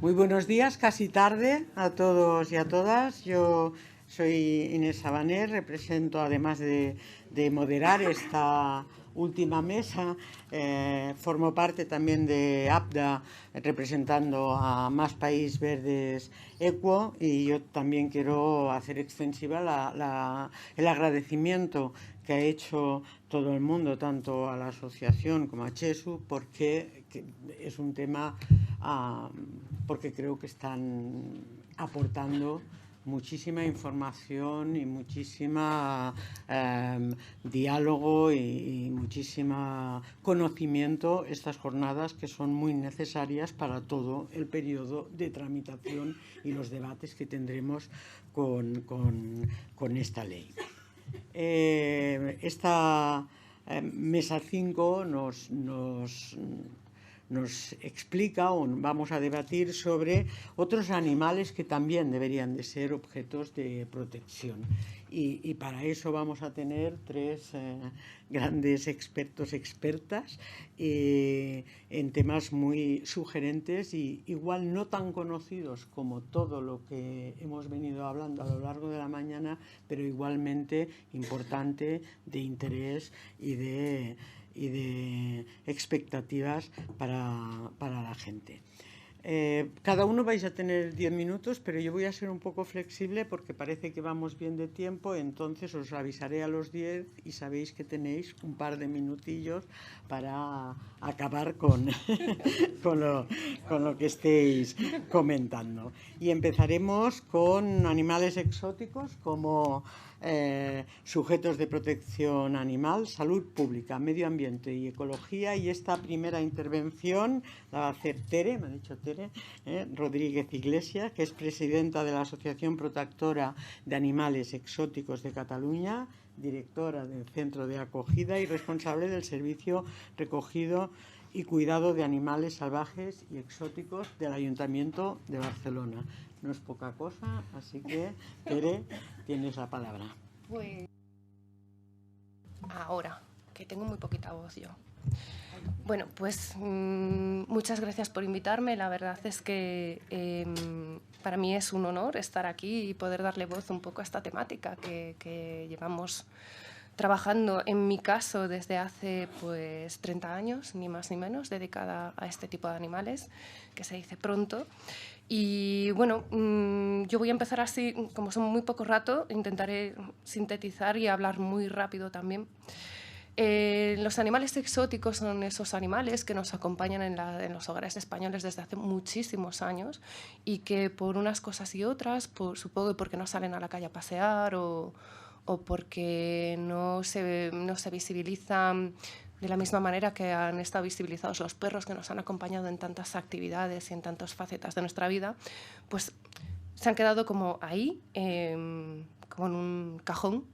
Muy buenos días, casi tarde a todos y a todas. Yo soy Inés Sabaner, represento, además de moderar esta última mesa, formo parte también de APDA, representando a Más País Verdes Equo, y yo también quiero hacer extensiva el agradecimiento que ha hecho todo el mundo, tanto a la asociación como a Chesu, porque es un tema, porque creo que están aportando muchísima información y muchísima diálogo y muchísimo conocimiento estas jornadas, que son muy necesarias para todo el periodo de tramitación y los debates que tendremos con esta ley. Esta mesa 5 nos explica, o vamos a debatir sobre otros animales que también deberían de ser objetos de protección. Y para eso vamos a tener tres grandes expertos, expertas, en temas muy sugerentes y igual no tan conocidos como todo lo que hemos venido hablando a lo largo de la mañana, pero igualmente importante, de interés y de expectativas para la gente. Cada uno vais a tener 10 minutos, pero yo voy a ser un poco flexible porque parece que vamos bien de tiempo, entonces os avisaré a los 10 y sabéis que tenéis un par de minutillos para acabar con lo que estéis comentando. Y empezaremos con animales exóticos como sujetos de protección animal, salud pública, medio ambiente y ecología. Y esta primera intervención la va a hacer Tere, me ha dicho Tere, Rodríguez Iglesias, que es presidenta de la Asociación Protectora de Animales Exóticos de Cataluña, directora del Centro de Acogida y responsable del Servicio Recogido y Cuidado de Animales Salvajes y Exóticos del Ayuntamiento de Barcelona. No es poca cosa, así que, Tere, tienes la palabra. Pues ahora, que tengo muy poquita voz yo. Bueno, pues muchas gracias por invitarme. La verdad es que para mí es un honor estar aquí y poder darle voz un poco a esta temática que llevamos trabajando, en mi caso, desde hace pues 30 años, ni más ni menos, dedicada a este tipo de animales, que se dice pronto. Y bueno, yo voy a empezar así, como son muy poco rato, intentaré sintetizar y hablar muy rápido también. Los animales exóticos son esos animales que nos acompañan en los hogares españoles desde hace muchísimos años y que por unas cosas y otras, supongo porque no salen a la calle a pasear o porque no se visibilizan de la misma manera que han estado visibilizados los perros que nos han acompañado en tantas actividades y en tantas facetas de nuestra vida, pues se han quedado como ahí, como en un cajón,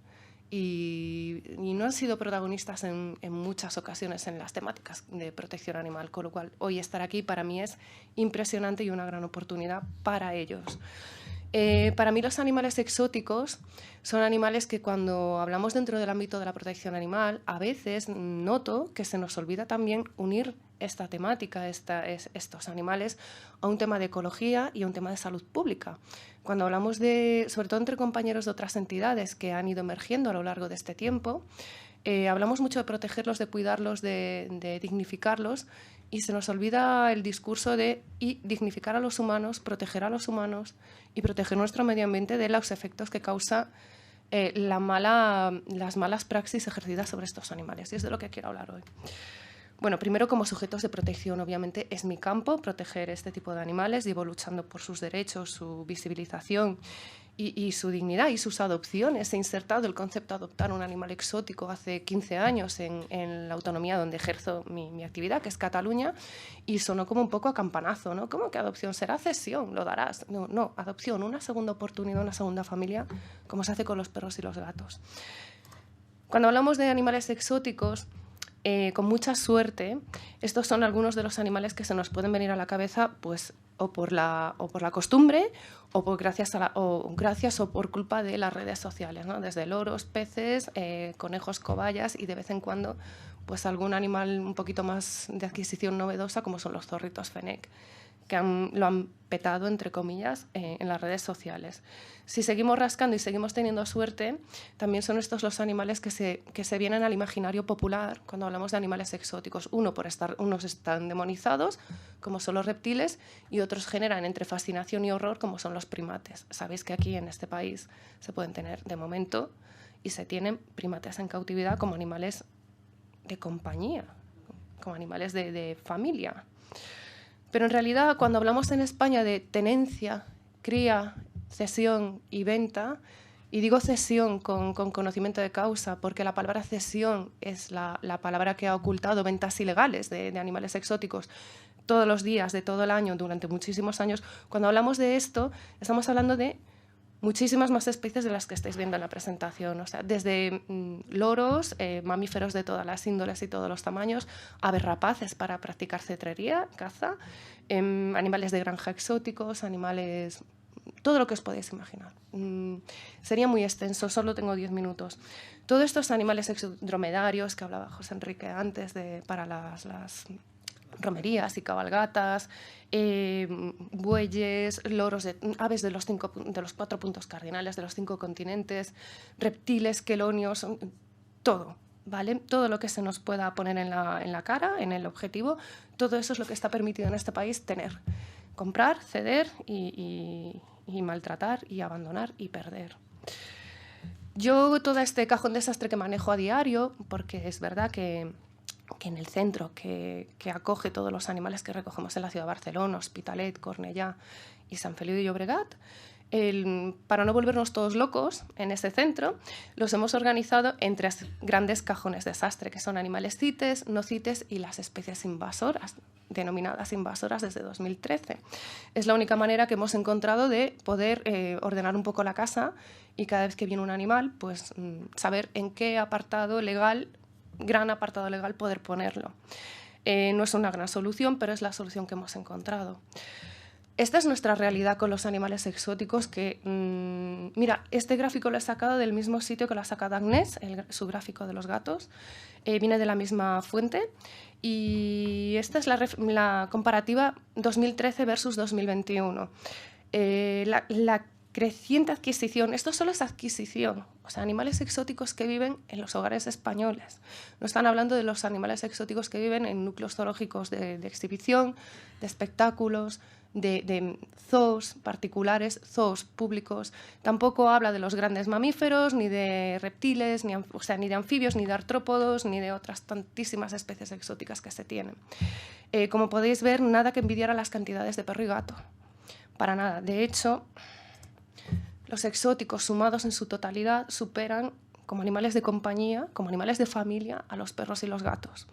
y no han sido protagonistas en muchas ocasiones en las temáticas de protección animal, con lo cual hoy estar aquí para mí es impresionante y una gran oportunidad para ellos. Para mí los animales exóticos son animales que cuando hablamos dentro del ámbito de la protección animal, a veces noto que se nos olvida también unir esta temática, estos animales, a un tema de ecología y a un tema de salud pública. Cuando hablamos sobre todo entre compañeros de otras entidades que han ido emergiendo a lo largo de este tiempo, hablamos mucho de protegerlos, de cuidarlos, de dignificarlos, y se nos olvida el discurso de dignificar a los humanos, proteger a los humanos y proteger nuestro medio ambiente de los efectos que causa las malas praxis ejercidas sobre estos animales. Y es de lo que quiero hablar hoy. Bueno, primero, como sujetos de protección, obviamente es mi campo proteger este tipo de animales. Llevo luchando por sus derechos, su visibilización y su dignidad y sus adopciones. He insertado el concepto de adoptar un animal exótico hace 15 años en la autonomía donde ejerzo mi actividad, que es Cataluña, y sonó como un poco a campanazo, ¿no? ¿Cómo que adopción? ¿Será cesión? ¿Lo darás? No, adopción, una segunda oportunidad, una segunda familia, como se hace con los perros y los gatos. Cuando hablamos de animales exóticos, con mucha suerte, estos son algunos de los animales que se nos pueden venir a la cabeza, pues o por la costumbre o gracias o por culpa de las redes sociales, ¿no? Desde loros, peces, conejos, cobayas y de vez en cuando pues algún animal un poquito más de adquisición novedosa, como son los zorritos fennec, que lo han petado, entre comillas, en las redes sociales. Si seguimos rascando y seguimos teniendo suerte, también son estos los animales que se vienen al imaginario popular cuando hablamos de animales exóticos. Unos están demonizados, como son los reptiles, y otros generan entre fascinación y horror, como son los primates. Sabéis que aquí en este país se pueden tener, de momento, y se tienen primates en cautividad como animales de compañía, como animales de familia. Pero en realidad, cuando hablamos en España de tenencia, cría, cesión y venta, y digo cesión con conocimiento de causa, porque la palabra cesión es la palabra que ha ocultado ventas ilegales de animales exóticos todos los días, de todo el año, durante muchísimos años. Cuando hablamos de esto, estamos hablando de muchísimas más especies de las que estáis viendo en la presentación, o sea, desde loros, mamíferos de todas las índoles y todos los tamaños, aves rapaces para practicar cetrería, caza, animales de granja exóticos, animales, todo lo que os podéis imaginar. Sería muy extenso, solo tengo 10 minutos. Todos estos animales dromedarios que hablaba José Enrique antes para las romerías y cabalgatas, bueyes, loros, aves de los 4 puntos cardinales, de los 5 continentes, reptiles, quelonios, todo, ¿vale? Todo lo que se nos pueda poner en la cara, en el objetivo, todo eso es lo que está permitido en este país tener. Comprar, ceder y maltratar y abandonar y perder. Yo todo este cajón desastre que manejo a diario, porque es verdad que en el centro que acoge todos los animales que recogemos en la ciudad de Barcelona, Hospitalet, Cornellà y Sant Feliu de Llobregat, para no volvernos todos locos en ese centro, los hemos organizado en 3 grandes cajones desastre, que son animales CITES, no CITES y las especies invasoras, denominadas invasoras desde 2013. Es la única manera que hemos encontrado de poder ordenar un poco la casa y cada vez que viene un animal, pues saber en qué apartado legal, gran apartado legal, poder ponerlo. No es una gran solución, pero es la solución que hemos encontrado. Esta es nuestra realidad con los animales exóticos que, mira, este gráfico lo he sacado del mismo sitio que lo ha sacado Agnès, su gráfico de los gatos, viene de la misma fuente y esta es la comparativa 2013 versus 2021. La creciente adquisición, esto solo es adquisición, o sea, animales exóticos que viven en los hogares españoles. No están hablando de los animales exóticos que viven en núcleos zoológicos de exhibición, de espectáculos, de zoos particulares, zoos públicos. Tampoco habla de los grandes mamíferos, ni de reptiles, ni de anfibios, ni de artrópodos, ni de otras tantísimas especies exóticas que se tienen. Como podéis ver, nada que envidiar a las cantidades de perro y gato. Para nada. De hecho, los exóticos sumados en su totalidad superan como animales de compañía, como animales de familia, a los perros y los gatos.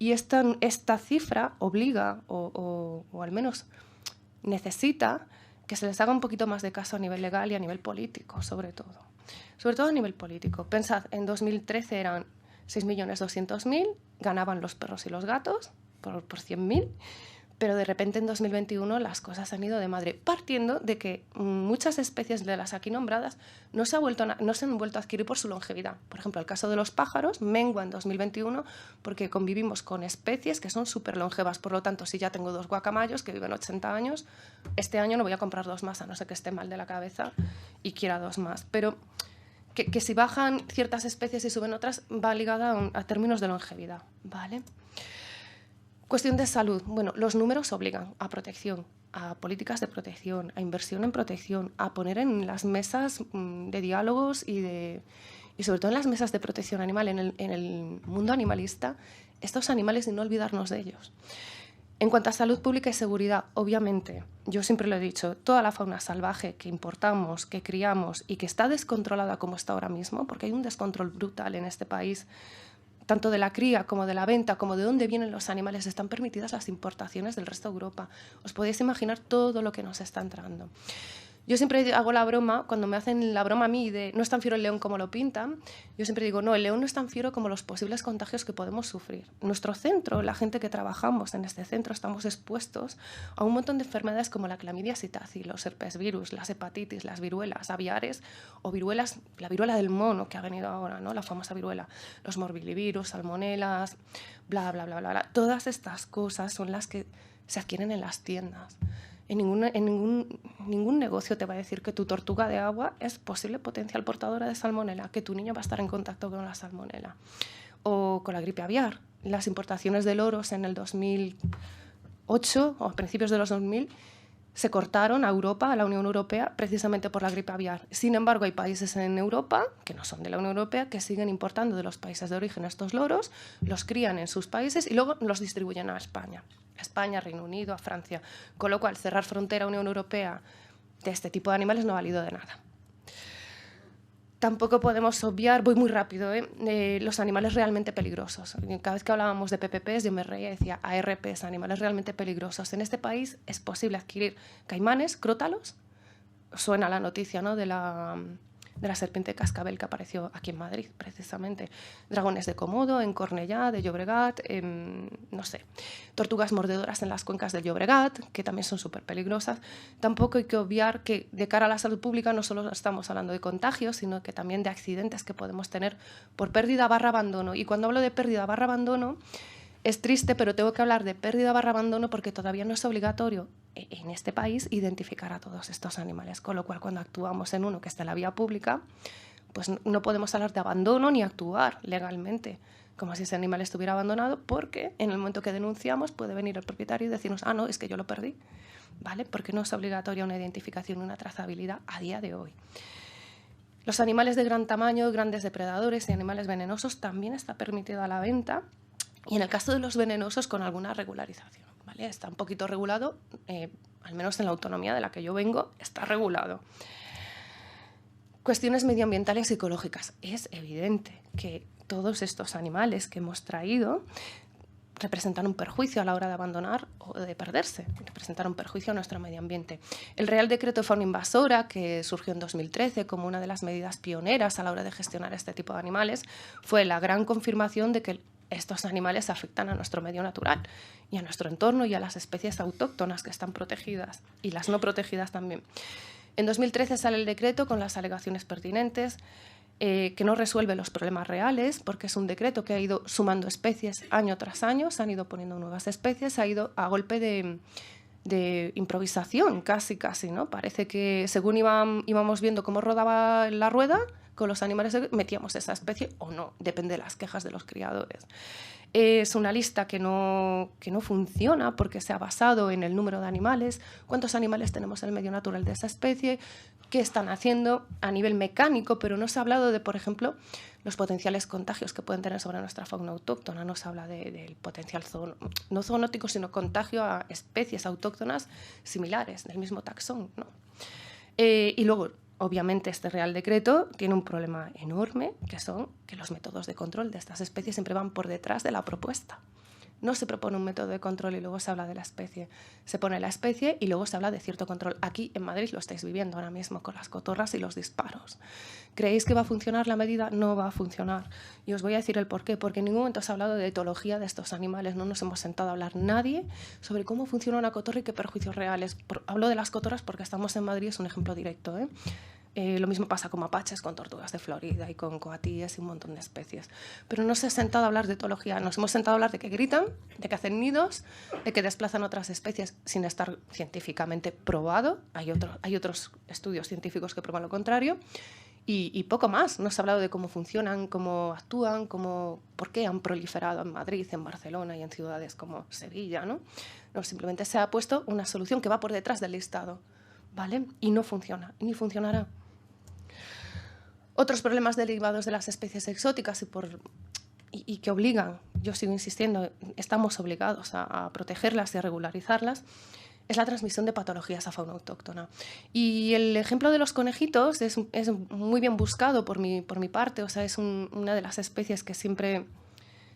Y esta cifra obliga, o al menos necesita, que se les haga un poquito más de caso a nivel legal y a nivel político, sobre todo. Sobre todo a nivel político. Pensad, en 2013 eran 6.200.000, ganaban los perros y los gatos por 100.000, pero de repente en 2021 las cosas han ido de madre, partiendo de que muchas especies de las aquí nombradas no se han vuelto a adquirir por su longevidad. Por ejemplo, el caso de los pájaros mengua en 2021 porque convivimos con especies que son súper longevas. Por lo tanto, si ya tengo 2 guacamayos que viven 80 años, este año no voy a comprar 2 más, a no ser que esté mal de la cabeza y quiera 2 más. Pero que si bajan ciertas especies y suben otras, va ligada a términos de longevidad, ¿vale? Cuestión de salud. Bueno, los números obligan a protección, a políticas de protección, a inversión en protección, a poner en las mesas de diálogos y sobre todo en las mesas de protección animal, en el mundo animalista, estos animales y no olvidarnos de ellos. En cuanto a salud pública y seguridad, obviamente, yo siempre lo he dicho, toda la fauna salvaje que importamos, que criamos y que está descontrolada como está ahora mismo, porque hay un descontrol brutal en este país, tanto de la cría como de la venta, como de dónde vienen los animales, están permitidas las importaciones del resto de Europa. Os podéis imaginar todo lo que nos está entrando. Yo siempre hago la broma, cuando me hacen la broma a mí de no es tan fiero el león como lo pintan, yo siempre digo, no, el león no es tan fiero como los posibles contagios que podemos sufrir. Nuestro centro, la gente que trabajamos en este centro, estamos expuestos a un montón de enfermedades como la clamidia psittaci, los herpesvirus, las hepatitis, las viruelas aviares o viruelas, la viruela del mono que ha venido ahora, ¿no? La famosa viruela, los morbillivirus, salmonelas, bla, bla, bla, bla, bla. Todas estas cosas son las que se adquieren en las tiendas. En ningún negocio te va a decir que tu tortuga de agua es posible potencial portadora de salmonela, que tu niño va a estar en contacto con la salmonela. O con la gripe aviar. Las importaciones de loros en el 2008 o a principios de los 2000 se cortaron a Europa, a la Unión Europea, precisamente por la gripe aviar. Sin embargo, hay países en Europa, que no son de la Unión Europea, que siguen importando de los países de origen estos loros, los crían en sus países y luego los distribuyen a España. A España, Reino Unido, a Francia. Con lo cual, cerrar frontera Unión Europea de este tipo de animales no ha valido de nada. Tampoco podemos obviar, voy muy rápido, los animales realmente peligrosos. Cada vez que hablábamos de PPPs yo me reía y decía ARPs, animales realmente peligrosos. En este país es posible adquirir caimanes, crótalos. Suena la noticia, ¿no?, de la serpiente cascabel que apareció aquí en Madrid, precisamente. Dragones de Komodo, en Cornellá, de Llobregat, no sé. Tortugas mordedoras en las cuencas del Llobregat, que también son súper peligrosas. Tampoco hay que obviar que de cara a la salud pública no solo estamos hablando de contagios, sino que también de accidentes que podemos tener por pérdida/abandono. Y cuando hablo de pérdida/abandono, es triste, pero tengo que hablar de pérdida/abandono porque todavía no es obligatorio en este país identificar a todos estos animales, con lo cual cuando actuamos en uno que está en la vía pública, pues no podemos hablar de abandono ni actuar legalmente como si ese animal estuviera abandonado, porque en el momento que denunciamos puede venir el propietario y decirnos, ah, no, es que yo lo perdí, ¿vale? Porque no es obligatoria una identificación, una trazabilidad a día de hoy. Los animales de gran tamaño, grandes depredadores y animales venenosos también está permitido a la venta, y en el caso de los venenosos con alguna regularización. ¿Vale? Está un poquito regulado, al menos en la autonomía de la que yo vengo, está regulado. Cuestiones medioambientales y ecológicas. Es evidente que todos estos animales que hemos traído representan un perjuicio a la hora de abandonar o de perderse, representan un perjuicio a nuestro medio ambiente. El Real Decreto de Fauna Invasora, que surgió en 2013 como una de las medidas pioneras a la hora de gestionar este tipo de animales, fue la gran confirmación de que estos animales afectan a nuestro medio natural y a nuestro entorno y a las especies autóctonas que están protegidas y las no protegidas también. En 2013 sale el decreto con las alegaciones pertinentes, que no resuelve los problemas reales porque es un decreto que ha ido sumando especies año tras año, se han ido poniendo nuevas especies, ha ido a golpe de improvisación casi, ¿no? Parece que según íbamos viendo cómo rodaba la rueda, con los animales metíamos esa especie o no, depende de las quejas de los criadores. Es una lista que no funciona porque se ha basado en el número de animales, cuántos animales tenemos en el medio natural de esa especie, qué están haciendo a nivel mecánico, pero no se ha hablado de, por ejemplo, los potenciales contagios que pueden tener sobre nuestra fauna autóctona, no se habla del potencial no zoonótico, sino contagio a especies autóctonas similares, del mismo taxón, ¿no? Y luego, obviamente, este Real Decreto tiene un problema enorme, que son que los métodos de control de estas especies siempre van por detrás de la propuesta. No se propone un método de control y luego se habla de la especie. Se pone la especie y luego se habla de cierto control. Aquí en Madrid lo estáis viviendo ahora mismo con las cotorras y los disparos. ¿Creéis que va a funcionar la medida? No va a funcionar. Y os voy a decir el por qué. Porque en ningún momento se ha hablado de etología de estos animales. No nos hemos sentado a hablar nadie sobre cómo funciona una cotorra y qué perjuicios reales. Hablo de las cotorras porque estamos en Madrid, es un ejemplo directo, ¿eh? Lo mismo pasa con mapaches, con tortugas de Florida y con coatíes y un montón de especies. Pero no se ha sentado a hablar de etología, nos hemos sentado a hablar de que gritan, de que hacen nidos, de que desplazan otras especies sin estar científicamente probado. Hay otros estudios científicos que prueban lo contrario. Y poco más. No se ha hablado de cómo funcionan, cómo actúan, por qué han proliferado en Madrid, en Barcelona y en ciudades como Sevilla, ¿no? No, simplemente se ha puesto una solución que va por detrás del listado, ¿vale? Y no funciona, ni funcionará. Otros problemas derivados de las especies exóticas y que obligan, yo sigo insistiendo, estamos obligados a protegerlas y a regularizarlas, es la transmisión de patologías a fauna autóctona. Y el ejemplo de los conejitos es muy bien buscado por mi parte, o sea, es una de las especies que siempre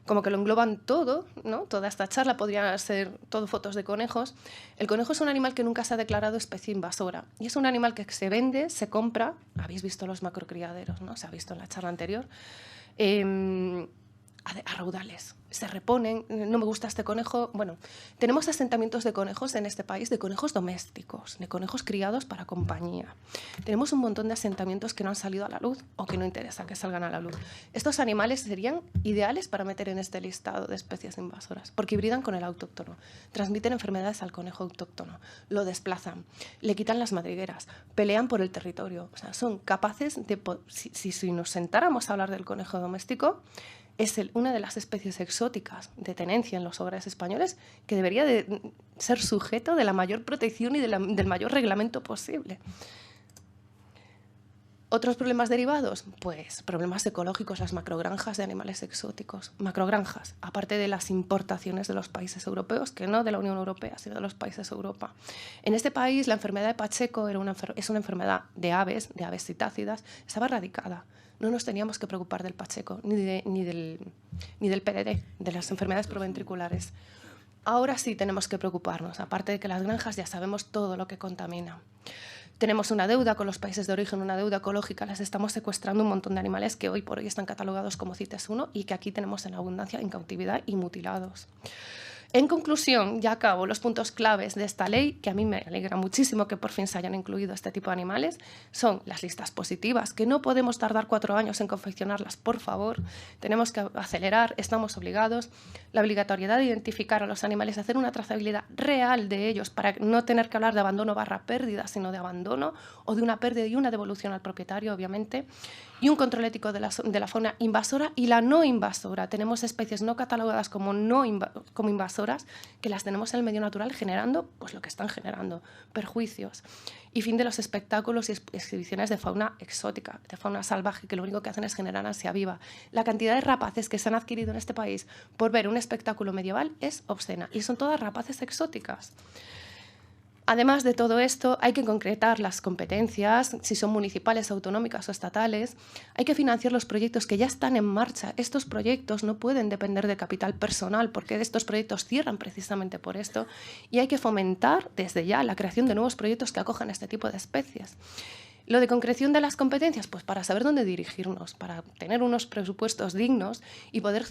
como que lo engloban todo, ¿no? Toda esta charla podría ser todo fotos de conejos. El conejo es un animal que nunca se ha declarado especie invasora y es un animal que se vende, se compra, habéis visto los macrocriaderos, ¿no? Se ha visto en la charla anterior, a raudales. Se reponen, no me gusta este conejo. Bueno, tenemos asentamientos de conejos en este país, de conejos domésticos, de conejos criados para compañía. Tenemos un montón de asentamientos que no han salido a la luz o que no interesa que salgan a la luz. Estos animales serían ideales para meter en este listado de especies invasoras, porque hibridan con el autóctono, transmiten enfermedades al conejo autóctono, lo desplazan, le quitan las madrigueras, pelean por el territorio. O sea, son capaces de... Si nos sentáramos a hablar del conejo doméstico, es una de las especies exóticas de tenencia en los hogares españoles que debería de ser sujeto de la mayor protección y del mayor reglamento posible. ¿Otros problemas derivados? Pues problemas ecológicos, las macrogranjas de animales exóticos. Macrogranjas, aparte de las importaciones de los países europeos, que no de la Unión Europea, sino de los países de Europa. En este país la enfermedad de Pacheco es una enfermedad de aves citácidas, estaba erradicada. No nos teníamos que preocupar del Pacheco, ni del PDD, de las enfermedades proventriculares. Ahora sí tenemos que preocuparnos, aparte de que las granjas ya sabemos todo lo que contamina. Tenemos una deuda con los países de origen, una deuda ecológica, les estamos secuestrando un montón de animales que hoy por hoy están catalogados como CITES 1 y que aquí tenemos en abundancia en cautividad y mutilados. En conclusión, ya acabo, los puntos claves de esta ley, que a mí me alegra muchísimo que por fin se hayan incluido este tipo de animales, son las listas positivas, que no podemos tardar 4 años en confeccionarlas, por favor, tenemos que acelerar, estamos obligados, la obligatoriedad de identificar a los animales, hacer una trazabilidad real de ellos para no tener que hablar de abandono / pérdida, sino de abandono o de una pérdida y una devolución al propietario, obviamente, y un control ético de la fauna invasora y la no invasora. Tenemos especies no catalogadas como invasoras que las tenemos en el medio natural generando pues, lo que están generando, perjuicios. Y fin de los espectáculos y exhibiciones de fauna exótica, de fauna salvaje, que lo único que hacen es generar ansia viva. La cantidad de rapaces que se han adquirido en este país por ver un espectáculo medieval es obscena y son todas rapaces exóticas. Además de todo esto, hay que concretar las competencias, si son municipales, autonómicas o estatales. Hay que financiar los proyectos que ya están en marcha. Estos proyectos no pueden depender de capital personal porque estos proyectos cierran precisamente por esto. Y hay que fomentar desde ya la creación de nuevos proyectos que acojan este tipo de especies. Lo de concreción de las competencias, pues para saber dónde dirigirnos, para tener unos presupuestos dignos y poder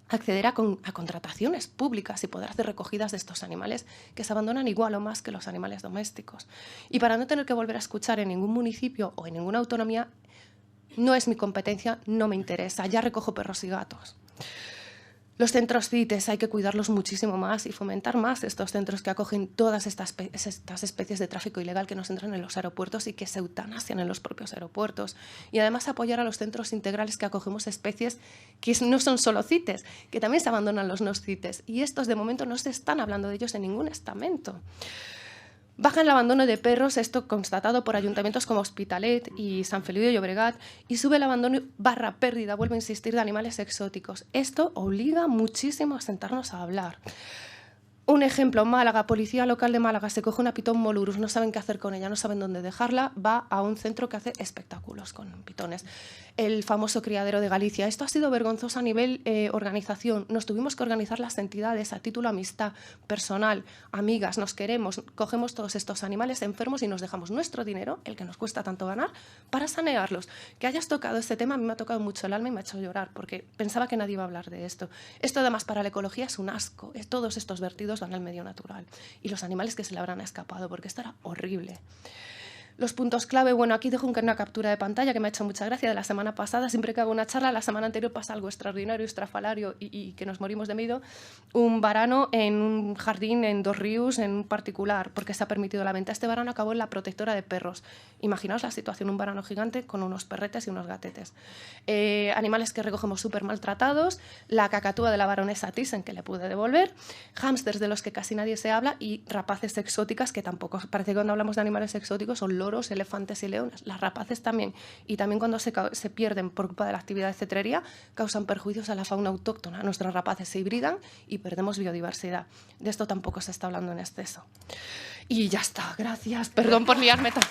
acceder a contrataciones públicas y poder hacer recogidas de estos animales que se abandonan igual o más que los animales domésticos. Y para no tener que volver a escuchar en ningún municipio o en ninguna autonomía, no es mi competencia, no me interesa, ya recojo perros y gatos. Los centros CITES hay que cuidarlos muchísimo más y fomentar más estos centros que acogen todas estas especies de tráfico ilegal que nos entran en los aeropuertos y que se eutanasian en los propios aeropuertos. Y además apoyar a los centros integrales que acogemos especies que no son solo CITES, que también se abandonan los no CITES. Y estos de momento no se están hablando de ellos en ningún estamento. Baja el abandono de perros, esto constatado por ayuntamientos como Hospitalet y San Feliu de Llobregat, y sube el abandono / pérdida, vuelvo a insistir, de animales exóticos. Esto obliga muchísimo a sentarnos a hablar. Un ejemplo, Málaga, policía local de Málaga, se coge una pitón molurus, no saben qué hacer con ella, no saben dónde dejarla, va a un centro que hace espectáculos con pitones. El famoso criadero de Galicia. Esto ha sido vergonzoso a nivel organización. Nos tuvimos que organizar las entidades a título amistad, personal, amigas, nos queremos, cogemos todos estos animales enfermos y nos dejamos nuestro dinero, el que nos cuesta tanto ganar, para sanearlos. Que hayas tocado este tema a mí me ha tocado mucho el alma y me ha hecho llorar, porque pensaba que nadie iba a hablar de esto. Esto además para la ecología es un asco, todos estos vertidos van al medio natural y los animales que se le habrán escapado, porque esto era horrible. Los puntos clave, bueno, aquí dejo una captura de pantalla que me ha hecho mucha gracia de la semana pasada. Siempre que hago una charla, la semana anterior pasa algo extraordinario, estrafalario y que nos morimos de miedo. Un varano en un jardín en Dos Ríos, en un particular, porque se ha permitido la venta. Este varano acabó en la protectora de perros. Imaginaos la situación, un varano gigante con unos perretes y unos gatetes. Animales que recogemos súper maltratados, la cacatúa de la baronesa Thyssen que le pude devolver, hámsters de los que casi nadie se habla y rapaces exóticas que tampoco, parece que cuando hablamos de animales exóticos son loros, elefantes y leones. Las rapaces también. Y también cuando se pierden por culpa de la actividad de cetrería, causan perjuicios a la fauna autóctona. Nuestros rapaces se hibridan y perdemos biodiversidad. De esto tampoco se está hablando en exceso. Y ya está. Gracias. Perdón por liarme tanto.